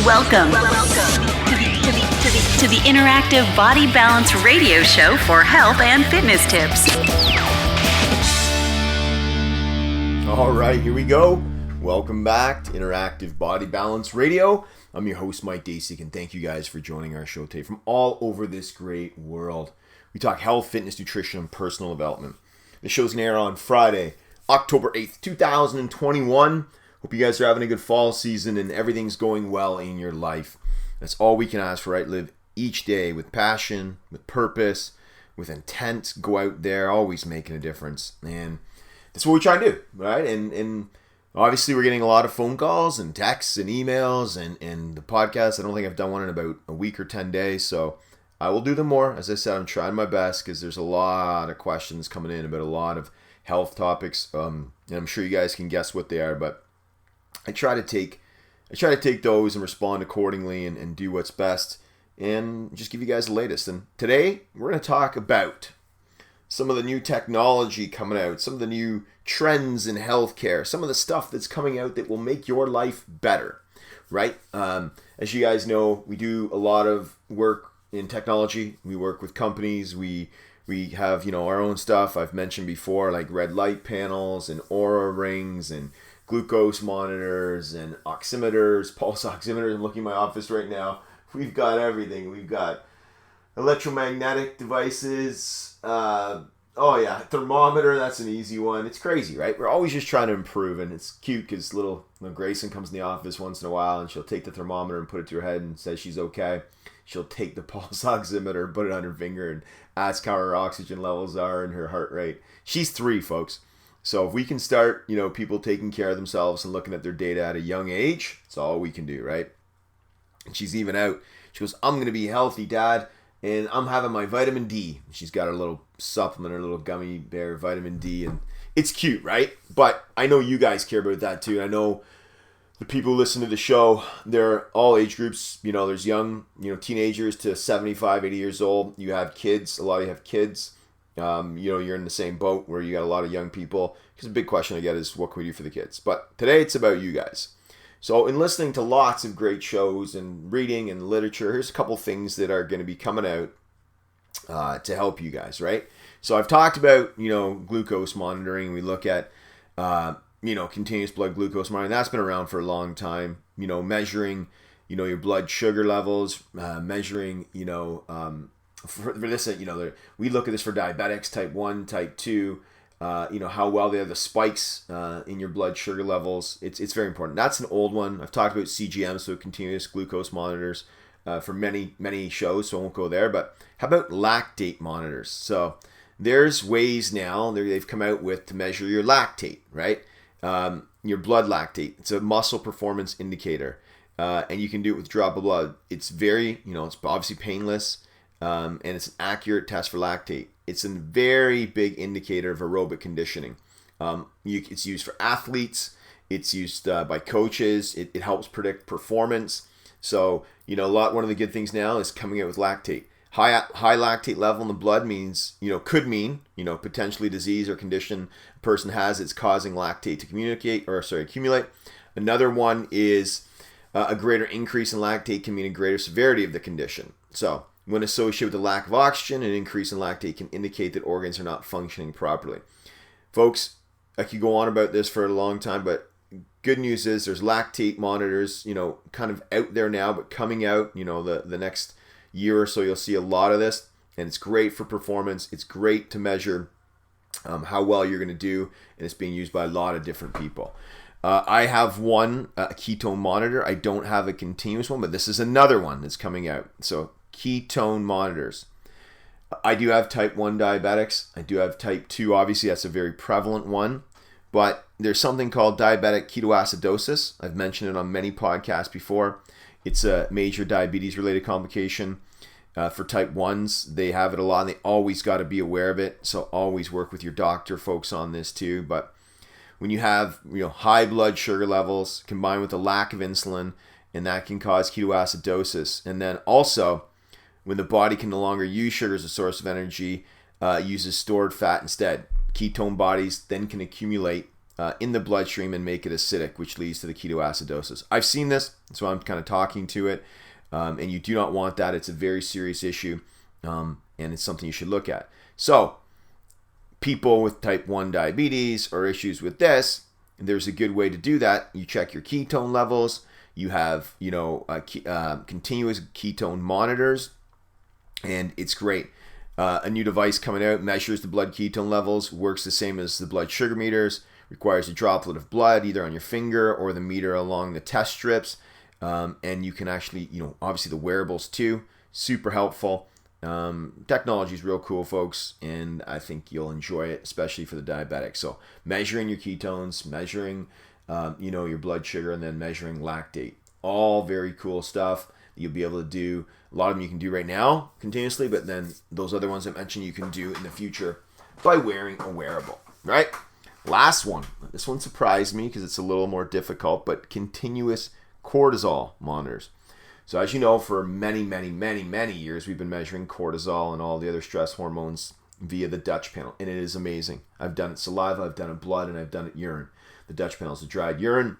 Welcome to the interactive body balance radio show for health and fitness tips. All right, here we go. Welcome back to Interactive Body Balance Radio. I'm your host, Mike Dasick, and thank you guys for joining our show today from all over this great world. We talk health, fitness, nutrition, and personal development. The show's going to air on Friday, October 8th, 2021. Hope you guys are having a good fall season and everything's going well in your life. That's all we can ask for, right? Live each day with passion, with purpose, with intent. Go out there, always making a difference. And that's what we try to do, right? And obviously we're getting a lot of phone calls and texts and emails and the podcast. I don't think I've done one in about a week or 10 days. So I will do them more. As I said, I'm trying my best because there's a lot of questions coming in about a lot of health topics. And I'm sure you guys can guess what they are, but I try to take those and respond accordingly and do what's best and just give you guys the latest. And today we're going to talk about some of the new technology coming out, some of the new trends in healthcare, some of the stuff that's coming out that will make your life better, right? As you guys know, we do a lot of work in technology. We work with companies. We have, our own stuff. I've mentioned before, like red light panels and Oura rings and glucose monitors and oximeters, pulse oximeters. I'm looking at my office right now. We've got everything. We've got electromagnetic devices. Thermometer. That's an easy one. It's crazy, right? We're always just trying to improve, and it's cute because little Grayson comes in the office once in a while, and she'll take the thermometer and put it to her head and says she's okay. She'll take the pulse oximeter and put it on her finger and ask how her oxygen levels are and her heart rate. She's 3, folks. So if we can start, people taking care of themselves and looking at their data at a young age, it's all we can do, right? And she's even out. She goes, I'm going to be healthy, Dad, and I'm having my vitamin D. She's got her little supplement, her little gummy bear vitamin D, and it's cute, right? But I know you guys care about that too. I know the people who listen to the show, they're all age groups. There's young, teenagers to 75, 80 years old. You have kids. A lot of you have kids. You're in the same boat where you got a lot of young people. Because the big question I get is, what can we do for the kids? But today it's about you guys. So in listening to lots of great shows and reading and literature, here's a couple things that are going to be coming out to help you guys, right? So I've talked about, glucose monitoring. We look at, continuous blood glucose monitoring. That's been around for a long time. Measuring, your blood sugar levels, measuring, for this, we look at this for diabetics, type 1, type 2, how well they have the spikes in your blood sugar levels. It's very important. That's an old one. I've talked about CGM, so continuous glucose monitors, for many, many shows, so I won't go there. But how about lactate monitors? So there's ways now they've come out with to measure your lactate, right? Your blood lactate. It's a muscle performance indicator, and you can do it with a drop of blood. It's very, it's obviously painless. And it's an accurate test for lactate. It's a very big indicator of aerobic conditioning. It's used for athletes. It's used by coaches. It helps predict performance. So, one of the good things now is coming out with lactate. High lactate level in the blood could mean, potentially disease or condition a person has that's causing lactate to accumulate. Another one is a greater increase in lactate can mean a greater severity of the condition. So, when associated with a lack of oxygen, an increase in lactate can indicate that organs are not functioning properly. Folks, I could go on about this for a long time, but good news is there's lactate monitors, kind of out there now, but coming out, the next year or so, you'll see a lot of this, and it's great for performance. It's great to measure how well you're going to do, and it's being used by a lot of different people. I have one, a ketone monitor. I don't have a continuous one, but this is another one that's coming out. So ketone monitors. I do have type 1 diabetics. I do have type 2. Obviously, that's a very prevalent one. But there's something called Diabetic Ketoacidosis. I've mentioned it on many podcasts before. It's a major diabetes-related complication. For type 1s, they have it a lot, and they always got to be aware of it. So always work with your doctor, folks, on this too. But when you have high blood sugar levels combined with a lack of insulin, and that can cause ketoacidosis. And then also, when the body can no longer use sugar as a source of energy, uses stored fat instead. Ketone bodies then can accumulate in the bloodstream and make it acidic, which leads to the ketoacidosis. I've seen this, so I'm kind of talking to it, and you do not want that. It's a very serious issue, and it's something you should look at. So people with type 1 diabetes or issues with this, there's a good way to do that. You check your ketone levels. You have, continuous ketone monitors, and it's great. A new device coming out measures the blood ketone levels, works the same as the blood sugar meters, requires a droplet of blood either on your finger or the meter along the test strips, and you can actually, obviously the wearables too, super helpful. Technology is real cool, folks, and I think you'll enjoy it, especially for the diabetic. So measuring your ketones, measuring your blood sugar, and then measuring lactate, all very cool stuff that you'll be able to do. A lot of them you can do right now continuously, but then those other ones I mentioned you can do in the future by wearing a wearable, right? Last one. This one surprised me because it's a little more difficult, but continuous cortisol monitors. So as you know, for many, many, many, many years, we've been measuring cortisol and all the other stress hormones via the Dutch panel, and it is amazing. I've done it saliva, I've done it blood, and I've done it urine. The Dutch panel is a dried urine,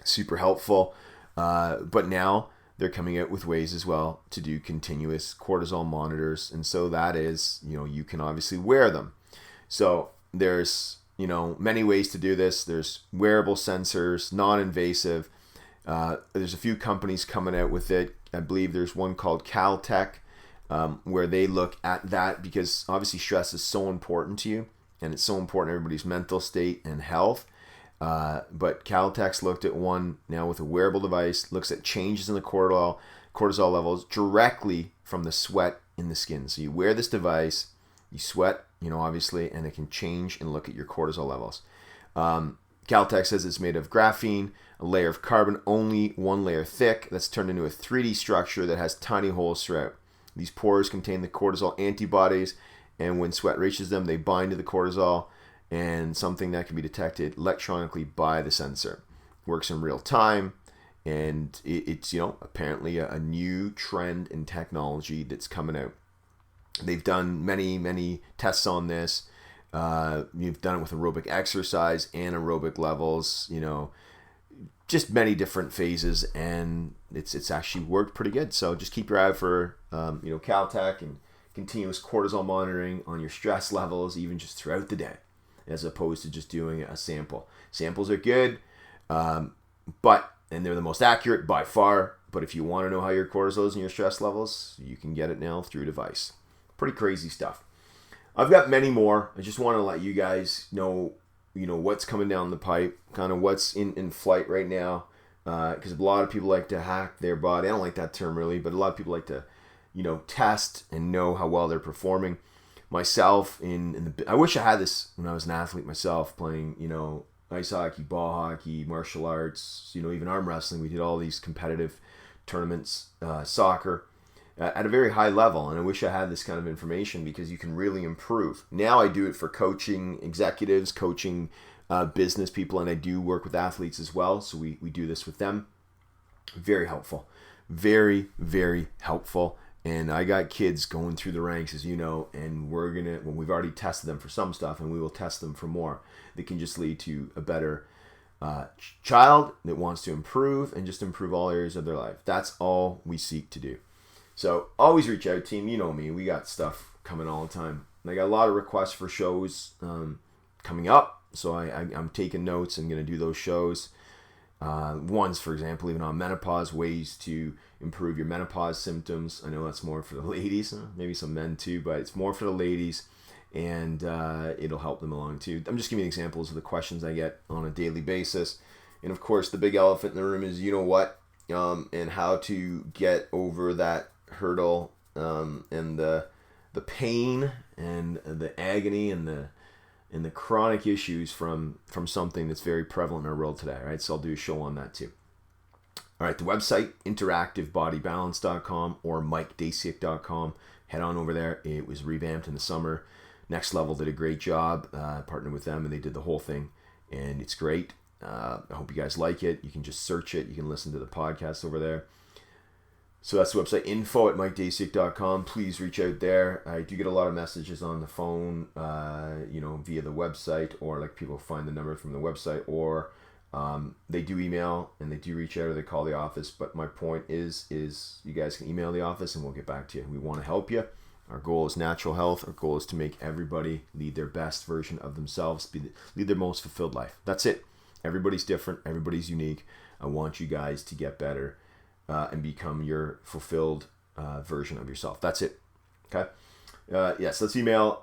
super helpful, but now they're coming out with ways as well to do continuous cortisol monitors, and so that is, you can obviously wear them. So there's, many ways to do this. There's wearable sensors, non-invasive. There's a few companies coming out with it. I believe there's one called Caltech, where they look at that because obviously stress is so important to you, and it's so important to everybody's mental state and health. But Caltech's looked at one now with a wearable device, looks at changes in the cortisol levels directly from the sweat in the skin. So you wear this device, you sweat, obviously, and it can change and look at your cortisol levels. Caltech says it's made of graphene, a layer of carbon, only one layer thick, that's turned into a 3D structure that has tiny holes throughout. These pores contain the cortisol antibodies, and when sweat reaches them, they bind to the cortisol, and something that can be detected electronically by the sensor. Works in real time, and it's apparently a new trend in technology that's coming out. They've done many, many tests on this. You've done it with aerobic exercise, anaerobic levels, just many different phases, and it's actually worked pretty good. So just keep your eye out for Caltech and continuous cortisol monitoring on your stress levels, even just throughout the day, as opposed to just doing a sample. Samples are good, and they're the most accurate by far. But if you want to know how your cortisol is and your stress levels, you can get it now through a device. Pretty crazy stuff. I've got many more. I just want to let you guys know, what's coming down the pipe, kind of what's in flight right now, because a lot of people like to hack their body. I don't like that term really, but a lot of people like to, test and know how well they're performing. Myself, I wish I had this when I was an athlete myself, playing, ice hockey, ball hockey, martial arts, even arm wrestling. We did all these competitive tournaments, soccer, at a very high level, and I wish I had this kind of information because you can really improve. Now I do it for coaching executives, coaching business people, and I do work with athletes as well, so we do this with them. Very helpful. Very, very helpful. And I got kids going through the ranks, as you know, and we've already tested them for some stuff, and we will test them for more that can just lead to a better child that wants to improve and just improve all areas of their life. That's all we seek to do. So always reach out, team. You know me. We got stuff coming all the time. And I got a lot of requests for shows coming up. So I'm taking notes and going to do those shows. Ones, for example, even on menopause, ways to improve your menopause symptoms. I know that's more for the ladies, maybe some men too, but it's more for the ladies, and it'll help them along too. I'm just giving you examples of the questions I get on a daily basis. And of course, the big elephant in the room is and how to get over that hurdle, and the pain and the agony and the chronic issues from something that's very prevalent in our world today, right? So I'll do a show on that too. All right, the website, interactivebodybalance.com or MikeDasiak.com. Head on over there. It was revamped in the summer. Next Level did a great job, partnered with them, and they did the whole thing, and it's great. I hope you guys like it. You can just search it. You can listen to the podcast over there. So that's the website, info@MikeDasiak.com. Please reach out there. I do get a lot of messages on the phone, via the website, or like people find the number from the website, or they do email and they do reach out, or they call the office. But my point is you guys can email the office and we'll get back to you. We want to help you. Our goal is natural health. Our goal is to make everybody lead their best version of themselves, lead their most fulfilled life. That's it. Everybody's different. Everybody's unique. I want you guys to get better and become your fulfilled version of yourself. That's it. Okay? Yes, let's email.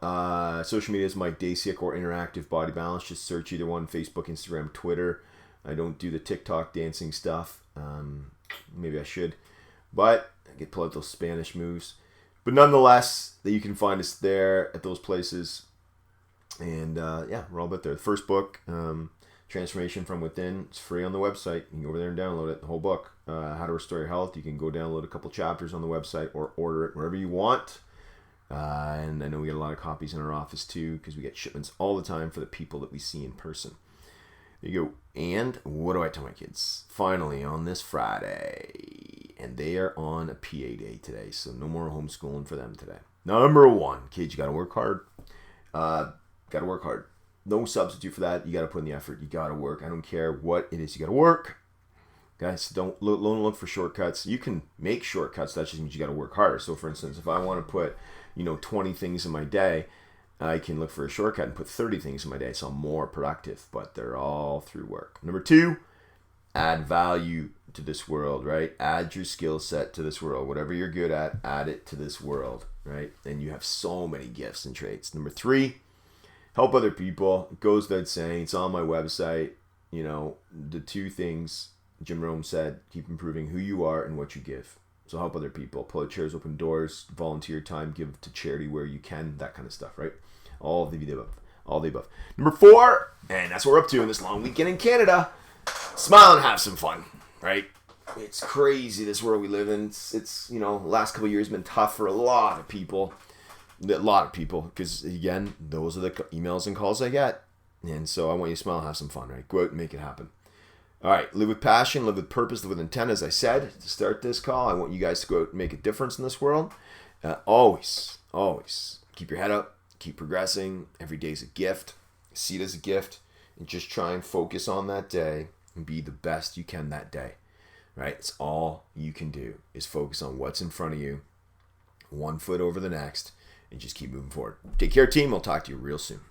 Social media is Mike Dasiak or Interactive Body Balance. Just search either one, Facebook, Instagram, Twitter. I don't do the TikTok dancing stuff. Maybe I should. But I get pull out those Spanish moves. But nonetheless, that you can find us there at those places. And we're all about there. The first book, Transformation from Within, it's free on the website. You can go over there and download it, the whole book. How to Restore Your Health, you can go download a couple chapters on the website or order it wherever you want. And I know we get a lot of copies in our office too, because we get shipments all the time for the people that we see in person. There you go. And what do I tell my kids? Finally, on this Friday, and they are on a PA day today, so no more homeschooling for them today. Number one, kids, you got to work hard. No substitute for that. You got to put in the effort. You got to work. I don't care what it is. You got to work. Guys, don't look for shortcuts. You can make shortcuts. That just means you got to work harder. So, for instance, if I want to put 20 things in my day, I can look for a shortcut and put 30 things in my day, so I'm more productive. But they're all through work. Number two, add value to this world, right? Add your skill set to this world. Whatever you're good at, add it to this world, right? And you have so many gifts and traits. Number three, help other people. It goes without saying. It's on my website. The two things Jim Rome said: keep improving who you are and what you give. So help other people. Pull out chairs, open doors, volunteer time, give to charity where you can, that kind of stuff, right? All of the above. All the above. Number four, and that's what we're up to in this long weekend in Canada. Smile and have some fun, right? It's crazy, this world we live in. It's last couple of years been tough for a lot of people. Because, again, those are the emails and calls I get. And so I want you to smile and have some fun, right? Go out and make it happen. All right, live with passion, live with purpose, live with intent. As I said to start this call, I want you guys to go out and make a difference in this world. Always keep your head up, keep progressing. Every day is a gift. See it as a gift, and just try and focus on that day and be the best you can that day, right? It's all you can do is focus on what's in front of you, one foot over the next, and just keep moving forward. Take care, team. I'll talk to you real soon.